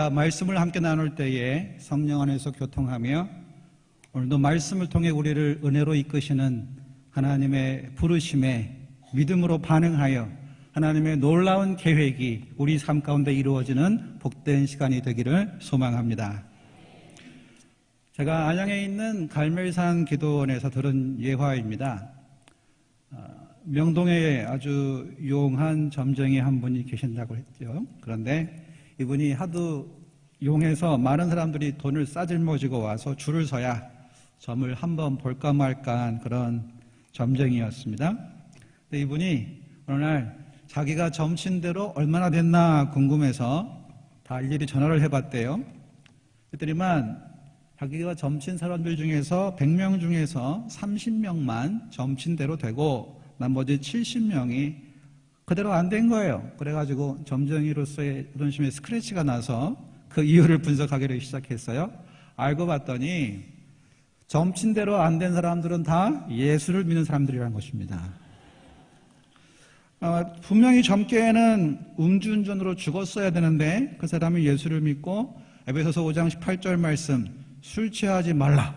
우리가 말씀을 함께 나눌 때에 성령 안에서 교통하며 오늘도 말씀을 통해 우리를 은혜로 이끄시는 하나님의 부르심에 믿음으로 반응하여 하나님의 놀라운 계획이 우리 삶 가운데 이루어지는 복된 시간이 되기를 소망합니다. 제가 안양에 있는 갈멜산 기도원에서 들은 예화입니다. 명동에 아주 용한 점쟁이 한 분이 계신다고 했죠. 그런데 이분이 하도 용해서 많은 사람들이 돈을 싸질머지고 와서 줄을 서야 점을 한번 볼까 말까 한 그런 점쟁이였습니다. 근데 이분이 어느 날 자기가 점친 대로 얼마나 됐나 궁금해서 다 일일이 전화를 해봤대요. 그랬더니만 자기가 점친 사람들 중에서 100명 중에서 30명만 점친 대로 되고 나머지 70명이 그대로 안 된 거예요. 그래가지고 점쟁이로서의 자존심에 스크래치가 나서 그 이유를 분석하기를 시작했어요. 알고 봤더니 점친 대로 안 된 사람들은 다 예수를 믿는 사람들이라는 것입니다. 분명히 점괘는 음주운전으로 죽었어야 되는데 그 사람이 예수를 믿고 에베소서 5장 18절 말씀 술 취하지 말라,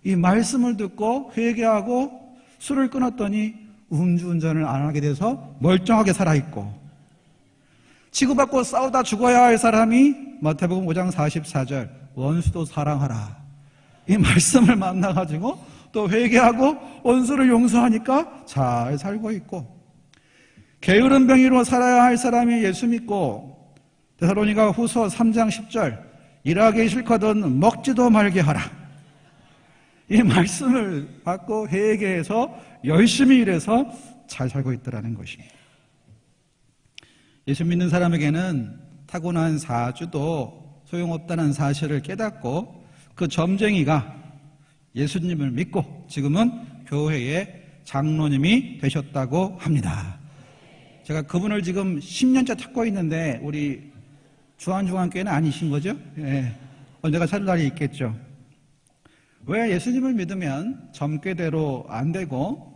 이 말씀을 듣고 회개하고 술을 끊었더니 음주운전을 안 하게 돼서 멀쩡하게 살아있고, 치고받고 싸우다 죽어야 할 사람이 마태복음 5장 44절 원수도 사랑하라, 이 말씀을 만나가지고 또 회개하고 원수를 용서하니까 잘 살고 있고, 게으른 병이로 살아야 할 사람이 예수 믿고 데살로니가 후서 3장 10절 일하기 싫거든 먹지도 말게 하라, 이 말씀을 받고 회개해서 열심히 일해서 잘 살고 있더라는 것입니다. 예수 믿는 사람에게는 타고난 사주도 소용없다는 사실을 깨닫고 그 점쟁이가 예수님을 믿고 지금은 교회의 장로님이 되셨다고 합니다. 제가 그분을 지금 10년째 찾고 있는데 우리 주한중앙교회는 아니신 거죠? 예. 언제가 찾을 날이 있겠죠. 왜 예수님을 믿으면 점괘대로 안 되고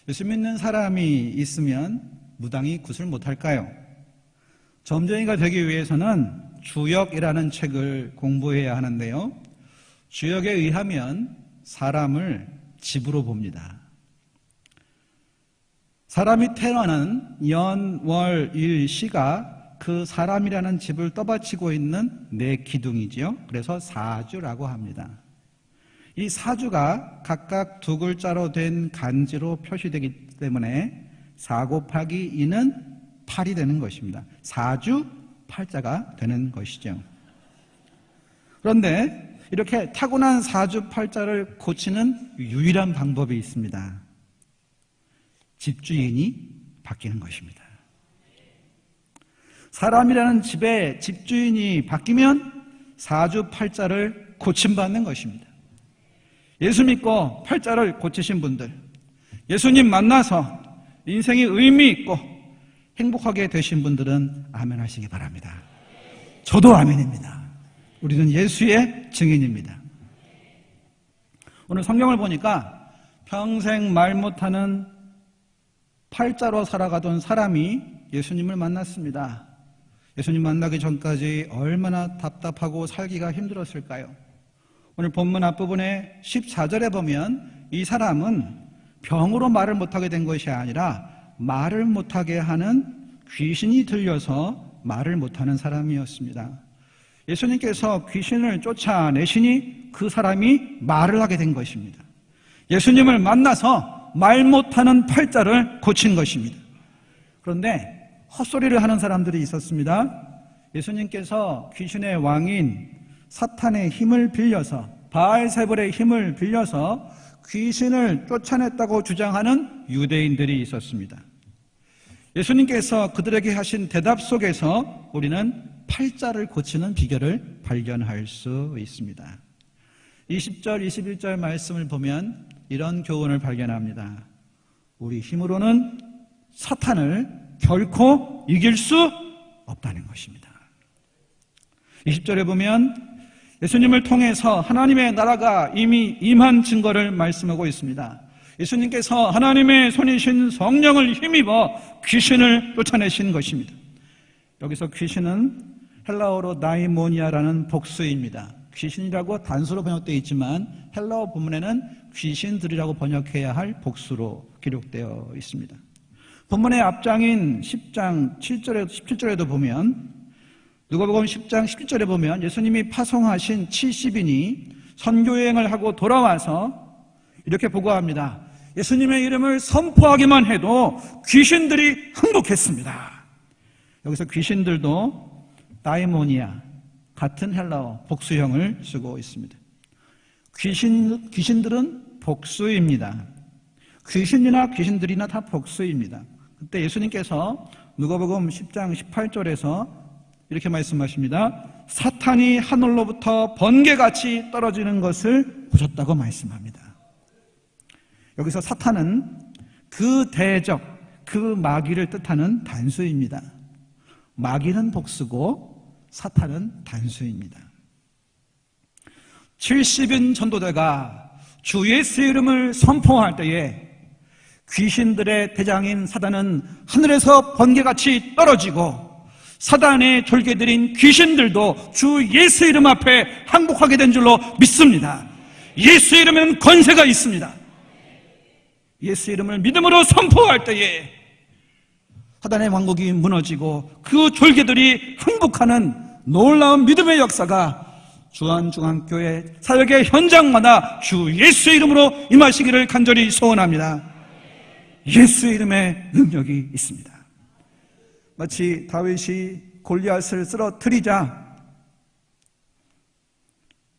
예수 믿는 사람이 있으면 무당이 굿을 못할까요? 점쟁이가 되기 위해서는 주역이라는 책을 공부해야 하는데요, 주역에 의하면 사람을 집으로 봅니다. 사람이 태어나는 연, 월, 일, 시가 그 사람이라는 집을 떠받치고 있는 네 기둥이지요. 그래서 사주라고 합니다. 이 사주가 각각 두 글자로 된 간지로 표시되기 때문에 4 곱하기 2는 8이 되는 것입니다. 사주 8자가 되는 것이죠. 그런데 이렇게 타고난 사주 8자를 고치는 유일한 방법이 있습니다. 집주인이 바뀌는 것입니다. 사람이라는 집의 집주인이 바뀌면 사주 8자를 고침받는 것입니다. 예수 믿고 팔자를 고치신 분들, 예수님 만나서 인생이 의미 있고 행복하게 되신 분들은 아멘 하시기 바랍니다. 저도 아멘입니다. 우리는 예수의 증인입니다. 오늘 성경을 보니까 평생 말 못하는 팔자로 살아가던 사람이 예수님을 만났습니다. 예수님 만나기 전까지 얼마나 답답하고 살기가 힘들었을까요? 오늘 본문 앞부분에 14절에 보면 이 사람은 병으로 말을 못하게 된 것이 아니라 말을 못하게 하는 귀신이 들려서 말을 못하는 사람이었습니다. 예수님께서 귀신을 쫓아내시니 그 사람이 말을 하게 된 것입니다. 예수님을 만나서 말 못하는 팔자를 고친 것입니다. 그런데 헛소리를 하는 사람들이 있었습니다. 예수님께서 귀신의 왕인 사탄의 힘을 빌려서, 바알세불의 힘을 빌려서 귀신을 쫓아냈다고 주장하는 유대인들이 있었습니다. 예수님께서 그들에게 하신 대답 속에서 우리는 팔자를 고치는 비결을 발견할 수 있습니다. 20절, 21절 말씀을 보면 이런 교훈을 발견합니다. 우리 힘으로는 사탄을 결코 이길 수 없다는 것입니다. 20절에 보면 예수님을 통해서 하나님의 나라가 이미 임한 증거를 말씀하고 있습니다. 예수님께서 하나님의 손이신 성령을 힘입어 귀신을 쫓아내신 것입니다. 여기서 귀신은 헬라어로 다이모니아라는 복수입니다. 귀신이라고 단수로 번역되어 있지만 헬라어 본문에는 귀신들이라고 번역해야 할 복수로 기록되어 있습니다. 본문의 앞장인 10장 7절에도 17절에도 보면 누가복음 10장 17절에 보면 예수님이 파송하신 70인이 선교여행을 하고 돌아와서 이렇게 보고합니다. 예수님의 이름을 선포하기만 해도 귀신들이 항복했습니다. 여기서 귀신들도 다이모니아 같은 헬라어 복수형을 쓰고 있습니다. 귀신들은 복수입니다. 귀신이나 귀신들이나 다 복수입니다. 그때 예수님께서 누가복음 10장 18절에서 이렇게 말씀하십니다. 사탄이 하늘로부터 번개같이 떨어지는 것을 보셨다고 말씀합니다. 여기서 사탄은 그 대적, 그 마귀를 뜻하는 단수입니다. 마귀는 복수고 사탄은 단수입니다. 70인 전도자가 주 예수의 이름을 선포할 때에 귀신들의 대장인 사단은 하늘에서 번개같이 떨어지고 사단의 졸개들인 귀신들도 주 예수의 이름 앞에 항복하게 된 줄로 믿습니다. 예수의 이름에는 권세가 있습니다. 예수의 이름을 믿음으로 선포할 때에 사단의 왕국이 무너지고 그 졸개들이 항복하는 놀라운 믿음의 역사가 주안중앙교회 사역의 현장마다 주 예수의 이름으로 임하시기를 간절히 소원합니다. 예수의 이름에 능력이 있습니다. 마치 다윗이 골리앗을 쓰러뜨리자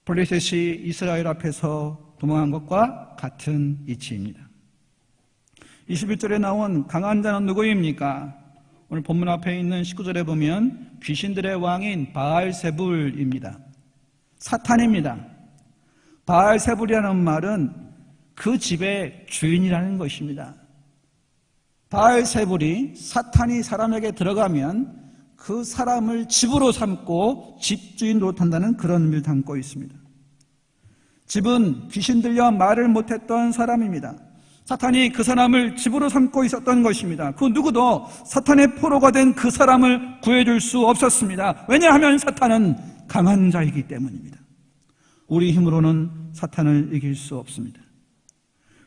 블레셋이 이스라엘 앞에서 도망한 것과 같은 이치입니다. 21절에 나온 강한 자는 누구입니까? 오늘 본문 앞에 있는 19절에 보면 귀신들의 왕인 바알세불입니다. 사탄입니다. 바알세불이라는 말은 그 집의 주인이라는 것입니다. 바알세불이 사탄이 사람에게 들어가면 그 사람을 집으로 삼고 집주인 노릇한다는 그런 의미를 담고 있습니다. 집은 귀신 들려 말을 못했던 사람입니다. 사탄이 그 사람을 집으로 삼고 있었던 것입니다. 그 누구도 사탄의 포로가 된 그 사람을 구해줄 수 없었습니다. 왜냐하면 사탄은 강한 자이기 때문입니다. 우리 힘으로는 사탄을 이길 수 없습니다.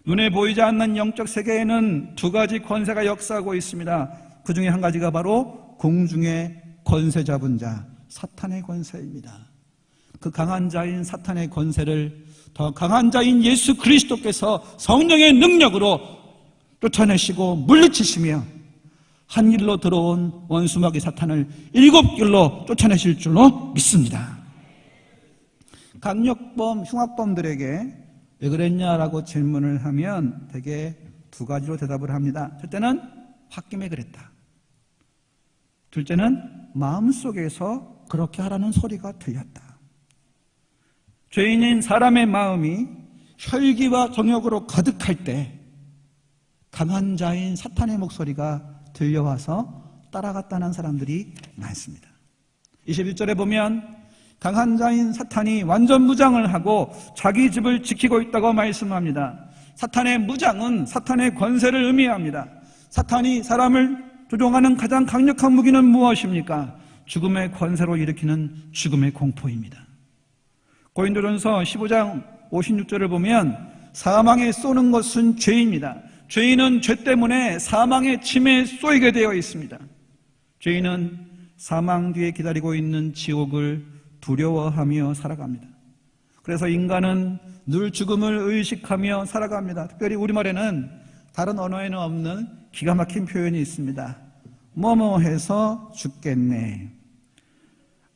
눈에 보이지 않는 영적 세계에는 두 가지 권세가 역사하고 있습니다. 그 중에 한 가지가 바로 공중의 권세 잡은 자, 사탄의 권세입니다. 그 강한 자인 사탄의 권세를 더 강한 자인 예수 그리스도께서 성령의 능력으로 쫓아내시고 물리치시며 한 길로 들어온 원수마귀 사탄을 7길로 쫓아내실 줄로 믿습니다. 강력범, 흉악범들에게 왜 그랬냐라고 질문을 하면 대개 두 가지로 대답을 합니다. 첫째는 홧김에 그랬다. 둘째는 마음속에서 그렇게 하라는 소리가 들렸다. 죄인인 사람의 마음이 혈기와 정욕으로 가득할 때 강한 자인 사탄의 목소리가 들려와서 따라갔다는 사람들이 많습니다. 21절에 보면 강한 자인 사탄이 완전 무장을 하고 자기 집을 지키고 있다고 말씀합니다. 사탄의 무장은 사탄의 권세를 의미합니다. 사탄이 사람을 조종하는 가장 강력한 무기는 무엇입니까? 죽음의 권세로 일으키는 죽음의 공포입니다. 고린도전서 15장 56절을 보면 사망에 쏘는 것은 죄입니다. 죄인은 죄 때문에 사망의 침에 쏘이게 되어 있습니다. 죄인은 사망 뒤에 기다리고 있는 지옥을 두려워하며 살아갑니다. 그래서 인간은 늘 죽음을 의식하며 살아갑니다. 특별히 우리말에는 다른 언어에는 없는 기가 막힌 표현이 있습니다. 뭐뭐해서 죽겠네.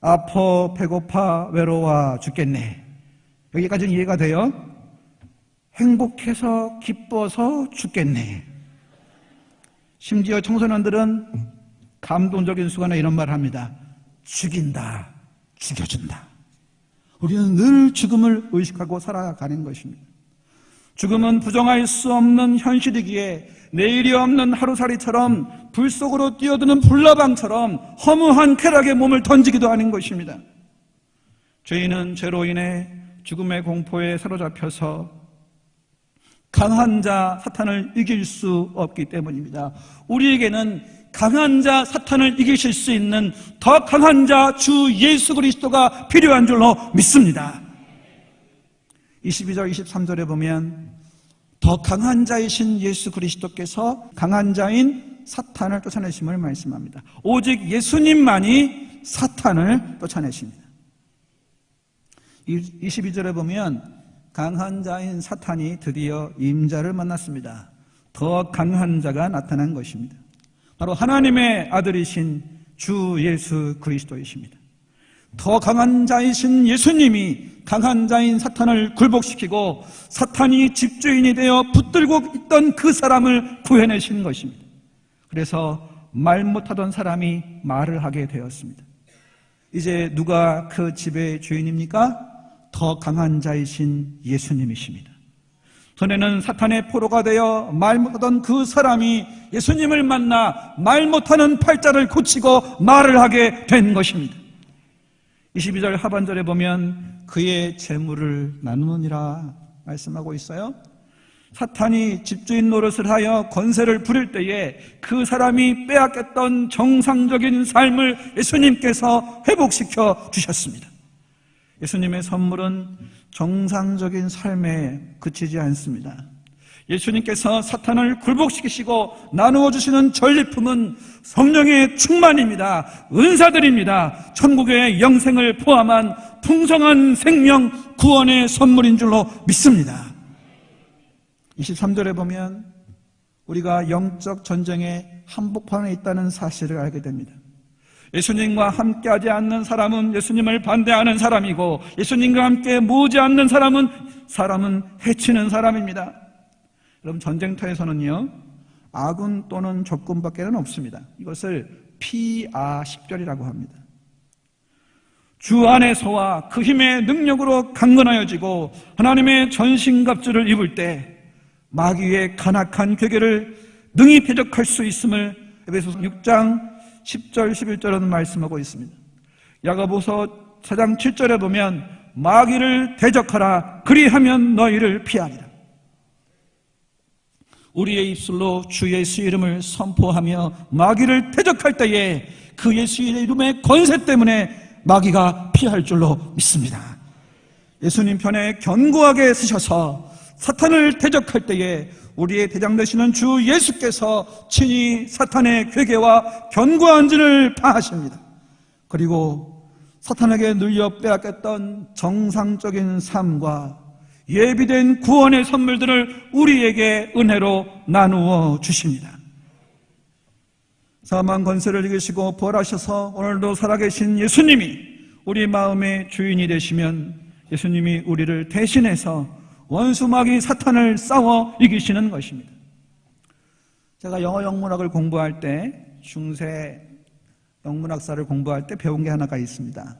아파, 배고파, 외로워 죽겠네. 여기까지는 이해가 돼요? 행복해서 기뻐서 죽겠네. 심지어 청소년들은 감동적인 수간에 이런 말을 합니다. 죽인다, 죽여준다. 우리는 늘 죽음을 의식하고 살아가는 것입니다. 죽음은 부정할 수 없는 현실이기에 내일이 없는 하루살이처럼 불 속으로 뛰어드는 불나방처럼 허무한 쾌락에 몸을 던지기도 하는 것입니다. 죄인은 죄로 인해 죽음의 공포에 사로잡혀서 강한 자 사탄을 이길 수 없기 때문입니다. 우리에게는 강한 자 사탄을 이기실 수 있는 더 강한 자 주 예수 그리스도가 필요한 줄로 믿습니다. 22절 23절에 보면 더 강한 자이신 예수 그리스도께서 강한 자인 사탄을 쫓아내심을 말씀합니다. 오직 예수님만이 사탄을 쫓아내십니다. 22절에 보면 강한 자인 사탄이 드디어 임자를 만났습니다. 더 강한 자가 나타난 것입니다. 바로 하나님의 아들이신 주 예수 그리스도이십니다. 더 강한 자이신 예수님이 강한 자인 사탄을 굴복시키고 사탄이 집주인이 되어 붙들고 있던 그 사람을 구해내신 것입니다. 그래서 말 못하던 사람이 말을 하게 되었습니다. 이제 누가 그 집의 주인입니까? 더 강한 자이신 예수님이십니다. 전에는 사탄의 포로가 되어 말 못하던 그 사람이 예수님을 만나 말 못하는 팔자를 고치고 말을 하게 된 것입니다. 22절 하반절에 보면 그의 재물을 나누느니라 말씀하고 있어요. 사탄이 집주인 노릇을 하여 권세를 부릴 때에 그 사람이 빼앗겼던 정상적인 삶을 예수님께서 회복시켜 주셨습니다. 예수님의 선물은 정상적인 삶에 그치지 않습니다. 예수님께서 사탄을 굴복시키시고 나누어 주시는 전리품은 성령의 충만입니다. 은사들입니다. 천국의 영생을 포함한 풍성한 생명 구원의 선물인 줄로 믿습니다. 23절에 보면 우리가 영적 전쟁의 한복판에 있다는 사실을 알게 됩니다. 예수님과 함께하지 않는 사람은 예수님을 반대하는 사람이고 예수님과 함께 모으지 않는 사람은 해치는 사람입니다. 여러분, 전쟁터에서는요 아군 또는 적군밖에는 없습니다. 이것을 피아식별이라고 합니다. 주 안에서와 그 힘의 능력으로 강건하여지고 하나님의 전신갑주를 입을 때 마귀의 간악한 괴계를 능히 대적할 수 있음을 에베소서 6장 10절 11절은 말씀하고 있습니다. 야고보서 4장 7절에 보면 마귀를 대적하라 그리하면 너희를 피하리라. 우리의 입술로 주 예수 이름을 선포하며 마귀를 대적할 때에 그 예수 이름의 권세 때문에 마귀가 피할 줄로 믿습니다. 예수님 편에 견고하게 서셔서 사탄을 대적할 때에 우리의 대장 되시는 주 예수께서 친히 사탄의 괴계와 견고한 진을 파하십니다. 그리고 사탄에게 눌려 빼앗겼던 정상적인 삶과 예비된 구원의 선물들을 우리에게 은혜로 나누어 주십니다. 사망 권세를 이기시고 부활하셔서 오늘도 살아계신 예수님이 우리 마음의 주인이 되시면 예수님이 우리를 대신해서 원수 마귀 사탄을 싸워 이기시는 것입니다. 제가 영어 영문학을 공부할 때, 중세 영문학사를 공부할 때 배운 게 하나가 있습니다.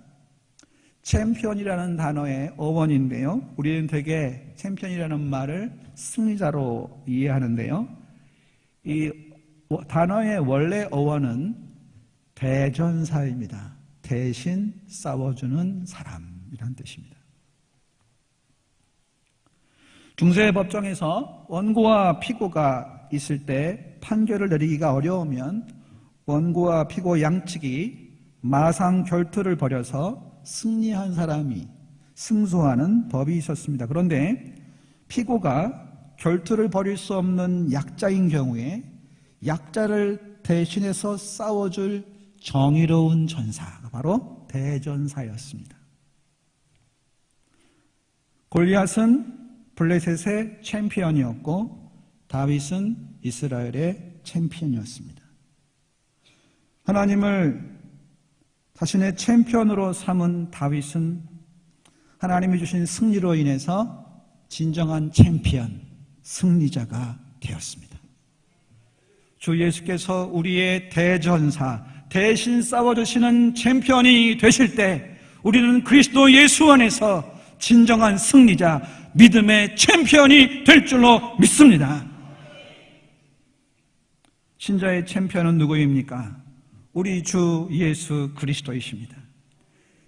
챔피언이라는 단어의 어원인데요, 우리는 되게 챔피언이라는 말을 승리자로 이해하는데요, 이 단어의 원래 어원은 대전사입니다. 대신 싸워주는 사람이라는 뜻입니다. 중세 법정에서 원고와 피고가 있을 때 판결을 내리기가 어려우면 원고와 피고 양측이 마상 결투를 벌여서 승리한 사람이 승소하는 법이 있었습니다. 그런데 피고가 결투를 벌일 수 없는 약자인 경우에 약자를 대신해서 싸워줄 정의로운 전사가 바로 대전사였습니다. 골리앗은 블레셋의 챔피언이었고 다윗은 이스라엘의 챔피언이었습니다. 하나님을 자신의 챔피언으로 삼은 다윗은 하나님이 주신 승리로 인해서 진정한 챔피언, 승리자가 되었습니다. 주 예수께서 우리의 대전사, 대신 싸워주시는 챔피언이 되실 때 우리는 그리스도 예수 안에서 진정한 승리자, 믿음의 챔피언이 될 줄로 믿습니다. 신자의 챔피언은 누구입니까? 우리 주 예수 그리스도이십니다.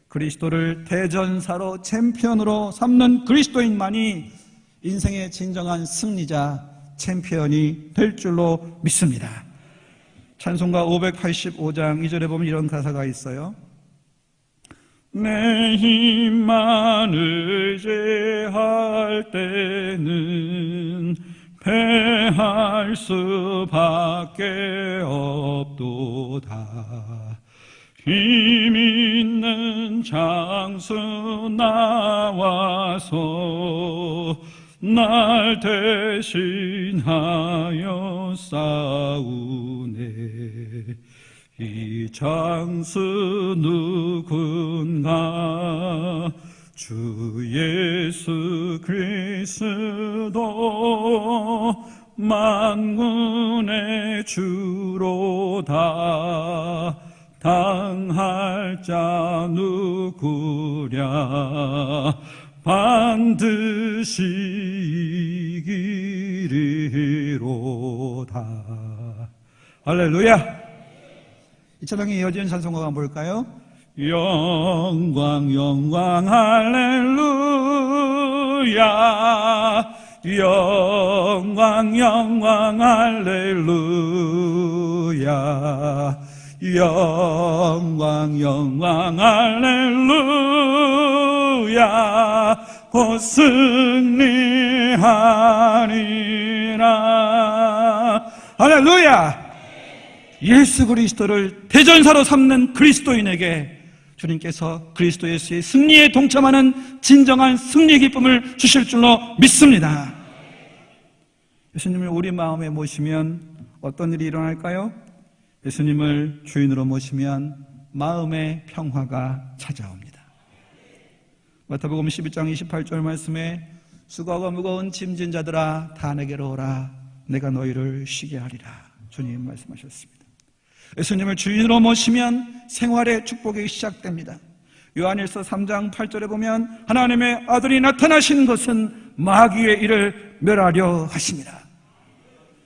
그리스도를 대전사로 챔피언으로 삼는 그리스도인만이 인생의 진정한 승리자, 챔피언이 될 줄로 믿습니다. 찬송가 585장 2절에 보면 이런 가사가 있어요. 내 힘만 의지할 때는 패할 수밖에 없도다. 힘 있는 장수 나와서 날 대신하여 싸우네. 이 장수 누군가 주 예수 그리스도 만군의 주로다. 당할 자 누구랴 반드시 이기리로다. 할렐루야. 이 찬양에 이어지는 찬송가가 뭘까요? 영광 영광 할렐루야. 영광 영광 할렐루야. 영광 영광 할렐루야. 곧 승리하리라. 할렐루야. 예수 그리스도를 대전사로 삼는 그리스도인에게 주님께서 그리스도 예수의 승리에 동참하는 진정한 승리의 기쁨을 주실 줄로 믿습니다. 예수님을 우리 마음에 모시면 어떤 일이 일어날까요? 예수님을 주인으로 모시면 마음의 평화가 찾아옵니다. 마태복음 12장 28절 말씀에 수고하고 무거운 짐진 자들아 다 내게로 오라. 내가 너희를 쉬게 하리라. 주님 말씀하셨습니다. 예수님을 주인으로 모시면 생활의 축복이 시작됩니다. 요한일서 3장 8절에 보면 하나님의 아들이 나타나신 것은 마귀의 일을 멸하려 하십니다.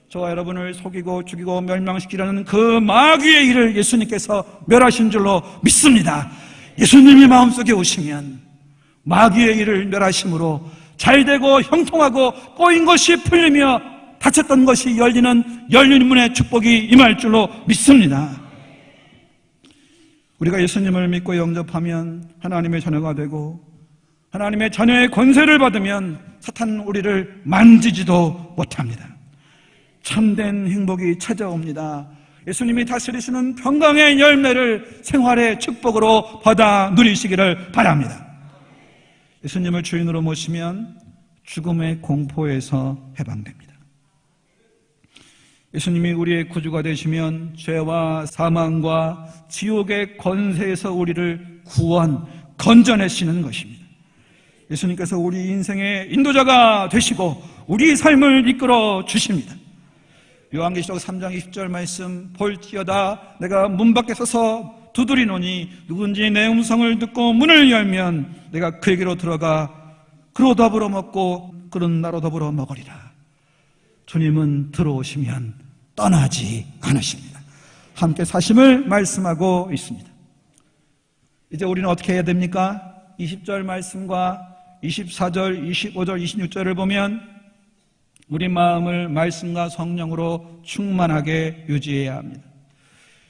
저와 여러분을 속이고 죽이고 멸망시키려는 그 마귀의 일을 예수님께서 멸하신 줄로 믿습니다. 예수님이 마음속에 오시면 마귀의 일을 멸하심으로 잘되고 형통하고 꼬인 것이 풀리며 닫혔던 것이 열린 문의 축복이 임할 줄로 믿습니다. 우리가 예수님을 믿고 영접하면 하나님의 자녀가 되고 하나님의 자녀의 권세를 받으면 사탄은 우리를 만지지도 못합니다. 참된 행복이 찾아옵니다. 예수님이 다스리시는 평강의 열매를 생활의 축복으로 받아 누리시기를 바랍니다. 예수님을 주인으로 모시면 죽음의 공포에서 해방됩니다. 예수님이 우리의 구주가 되시면 죄와 사망과 지옥의 권세에서 우리를 건져내시는 것입니다. 예수님께서 우리 인생의 인도자가 되시고 우리 삶을 이끌어 주십니다. 요한계시록 3장 20절 말씀, 볼지어다 내가 문 밖에 서서 두드리노니 누군지 내 음성을 듣고 문을 열면 내가 그에게로 들어가 그로 더불어 먹고 그는 나로 더불어 먹으리라. 주님은 들어오시면 떠나지 않으십니다. 함께 사심을 말씀하고 있습니다. 이제 우리는 어떻게 해야 됩니까? 20절 말씀과 24절, 25절, 26절을 보면 우리 마음을 말씀과 성령으로 충만하게 유지해야 합니다.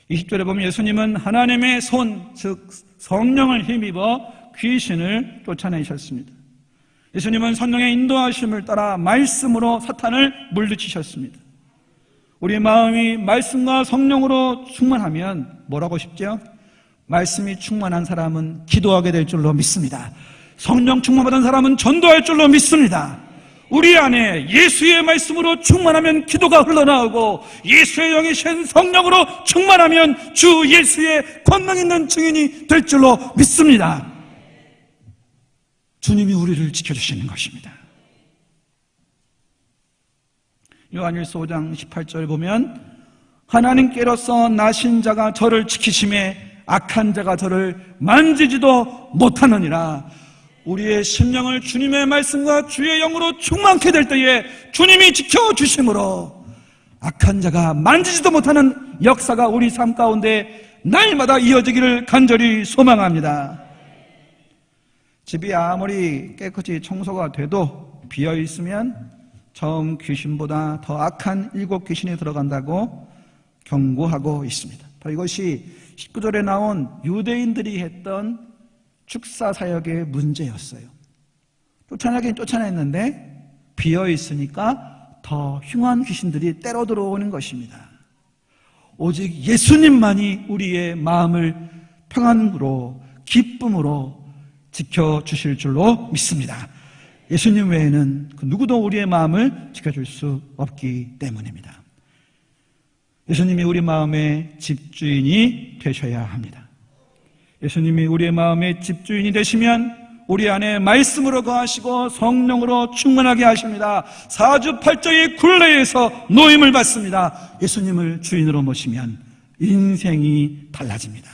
20절에 보면 예수님은 하나님의 손, 즉 성령을 힘입어 귀신을 쫓아내셨습니다. 예수님은 성령의 인도하심을 따라 말씀으로 사탄을 물리치셨습니다. 우리 마음이 말씀과 성령으로 충만하면 뭐라고 싶죠? 말씀이 충만한 사람은 기도하게 될 줄로 믿습니다. 성령 충만받은 사람은 전도할 줄로 믿습니다. 우리 안에 예수의 말씀으로 충만하면 기도가 흘러나오고 예수의 영이신 성령으로 충만하면 주 예수의 권능 있는 증인이 될 줄로 믿습니다. 주님이 우리를 지켜주시는 것입니다. 요한일서 5장 18절 보면 하나님께로서 나신 자가 저를 지키심에 악한 자가 저를 만지지도 못하느니라. 우리의 심령을 주님의 말씀과 주의 영으로 충만케 될 때에 주님이 지켜주심으로 악한 자가 만지지도 못하는 역사가 우리 삶 가운데 날마다 이어지기를 간절히 소망합니다. 집이 아무리 깨끗이 청소가 돼도 비어있으면 처음 귀신보다 더 악한 7 귀신이 들어간다고 경고하고 있습니다. 바로 이것이 19절에 나온 유대인들이 했던 축사 사역의 문제였어요. 쫓아내긴 쫓아냈는데 비어 있으니까 더 흉한 귀신들이 때려 들어오는 것입니다. 오직 예수님만이 우리의 마음을 평안으로 기쁨으로 지켜주실 줄로 믿습니다. 예수님 외에는 그 누구도 우리의 마음을 지켜줄 수 없기 때문입니다. 예수님이 우리 마음의 집주인이 되셔야 합니다. 예수님이 우리의 마음의 집주인이 되시면 우리 안에 말씀으로 거하시고 성령으로 충만하게 하십니다. 사주팔절의 굴레에서 노임을 받습니다. 예수님을 주인으로 모시면 인생이 달라집니다.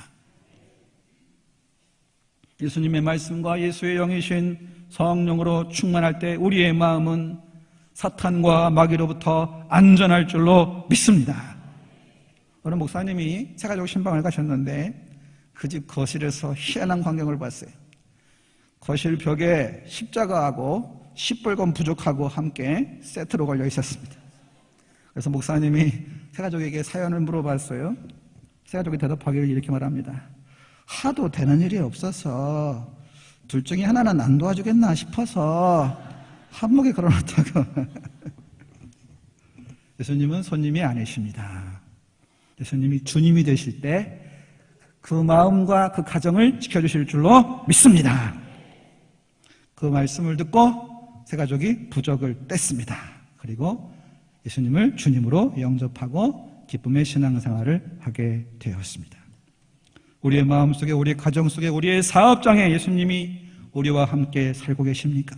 예수님의 말씀과 예수의 영이신 성령으로 충만할 때 우리의 마음은 사탄과 마귀로부터 안전할 줄로 믿습니다. 어느 목사님이 새가족 신방을 가셨는데 그 집 거실에서 희한한 광경을 봤어요. 거실 벽에 십자가하고 시뻘건 부족하고 함께 세트로 걸려 있었습니다. 그래서 목사님이 새가족에게 사연을 물어봤어요. 새가족이 대답하기를 이렇게 말합니다. 하도 되는 일이 없어서 둘 중에 하나는 안 도와주겠나 싶어서 한목에 걸어놨다고. 예수님은 손님이 아니십니다. 예수님이 주님이 되실 때 그 마음과 그 가정을 지켜주실 줄로 믿습니다. 그 말씀을 듣고 새가족이 부적을 뗐습니다. 그리고 예수님을 주님으로 영접하고 기쁨의 신앙생활을 하게 되었습니다. 우리의 마음속에, 우리의 가정 속에, 우리의 사업장에 예수님이 우리와 함께 살고 계십니까?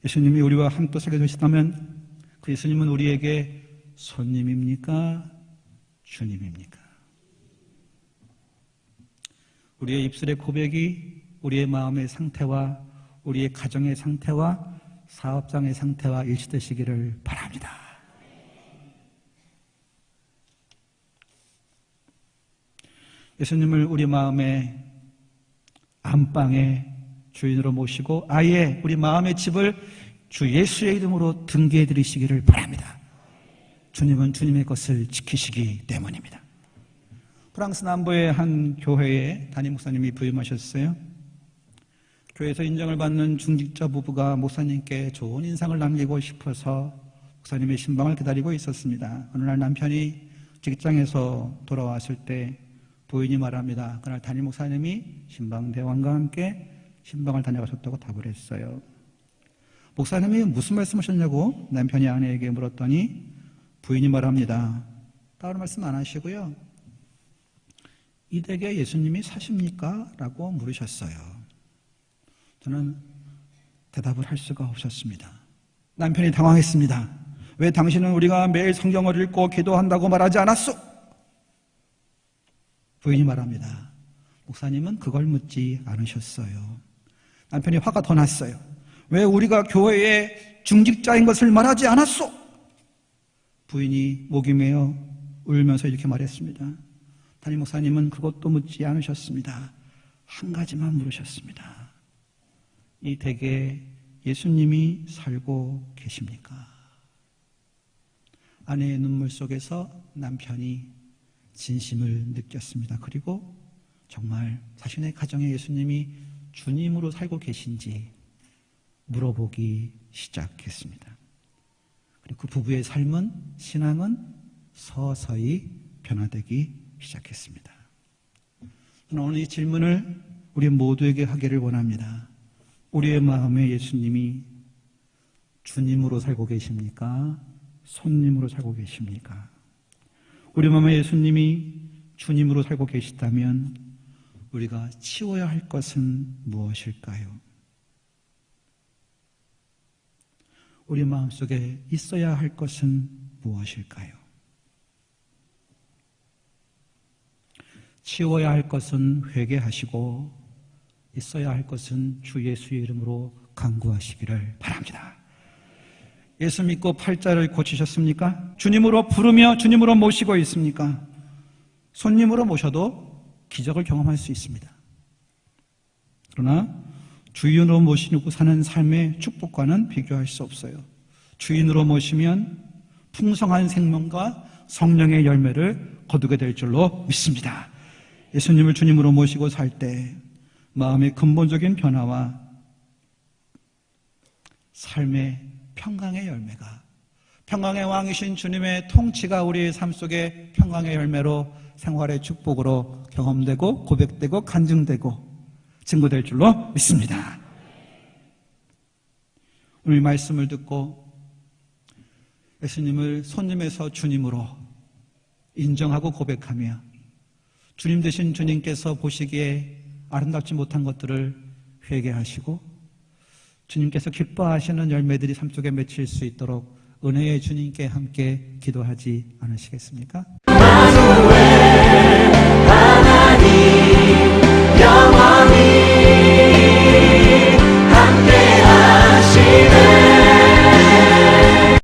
예수님이 우리와 함께 살게 되시다면 그 예수님은 우리에게 손님입니까? 주님입니까? 우리의 입술의 고백이 우리의 마음의 상태와 우리의 가정의 상태와 사업장의 상태와 일치되시기를 바랍니다. 예수님을 우리 마음의 안방의 주인으로 모시고 아예 우리 마음의 집을 주 예수의 이름으로 등기해 드리시기를 바랍니다. 주님은 주님의 것을 지키시기 때문입니다. 프랑스 남부의 한 교회에 담임 목사님이 부임하셨어요. 교회에서 인정을 받는 중직자 부부가 목사님께 좋은 인상을 남기고 싶어서 목사님의 신방을 기다리고 있었습니다. 어느 날 남편이 직장에서 돌아왔을 때 부인이 말합니다. 그날 담임 목사님이 신방대왕과 함께 신방을 다녀가셨다고 답을 했어요. 목사님이 무슨 말씀하셨냐고 남편이 아내에게 물었더니 부인이 말합니다. 따로 말씀 안 하시고요. 이 댁에 예수님이 사십니까? 라고 물으셨어요. 저는 대답을 할 수가 없었습니다. 남편이 당황했습니다. 왜 당신은 우리가 매일 성경을 읽고 기도한다고 말하지 않았소? 부인이 말합니다. 목사님은 그걸 묻지 않으셨어요. 남편이 화가 더 났어요. 왜 우리가 교회의 중직자인 것을 말하지 않았소? 부인이 목이 메어 울면서 이렇게 말했습니다. 담임 목사님은 그것도 묻지 않으셨습니다. 한 가지만 물으셨습니다. 이 댁에 예수님이 살고 계십니까? 아내의 눈물 속에서 남편이 진심을 느꼈습니다. 그리고 정말 자신의 가정에 예수님이 주님으로 살고 계신지 물어보기 시작했습니다. 그리고 그 부부의 삶은, 신앙은 서서히 변화되기 시작했습니다. 저는 오늘 이 질문을 우리 모두에게 하기를 원합니다. 우리의 마음에 예수님이 주님으로 살고 계십니까? 손님으로 살고 계십니까? 우리 마음에 예수님이 주님으로 살고 계시다면 우리가 치워야 할 것은 무엇일까요? 우리 마음속에 있어야 할 것은 무엇일까요? 치워야 할 것은 회개하시고 있어야 할 것은 주 예수의 이름으로 간구하시기를 바랍니다. 예수 믿고 팔자를 고치셨습니까? 주님으로 부르며 주님으로 모시고 있습니까? 손님으로 모셔도 기적을 경험할 수 있습니다. 그러나 주인으로 모시고 사는 삶의 축복과는 비교할 수 없어요. 주인으로 모시면 풍성한 생명과 성령의 열매를 거두게 될 줄로 믿습니다. 예수님을 주님으로 모시고 살 때 마음의 근본적인 변화와 삶의 평강의 열매가, 평강의 왕이신 주님의 통치가 우리의 삶 속에 평강의 열매로, 생활의 축복으로 경험되고 고백되고 간증되고 증거될 줄로 믿습니다. 오늘 말씀을 듣고 예수님을 손님에서 주님으로 인정하고 고백하며 주님 되신 주님께서 보시기에 아름답지 못한 것들을 회개하시고 주님께서 기뻐하시는 열매들이 삶 속에 맺힐 수 있도록 은혜의 주님께 함께 기도하지 않으시겠습니까?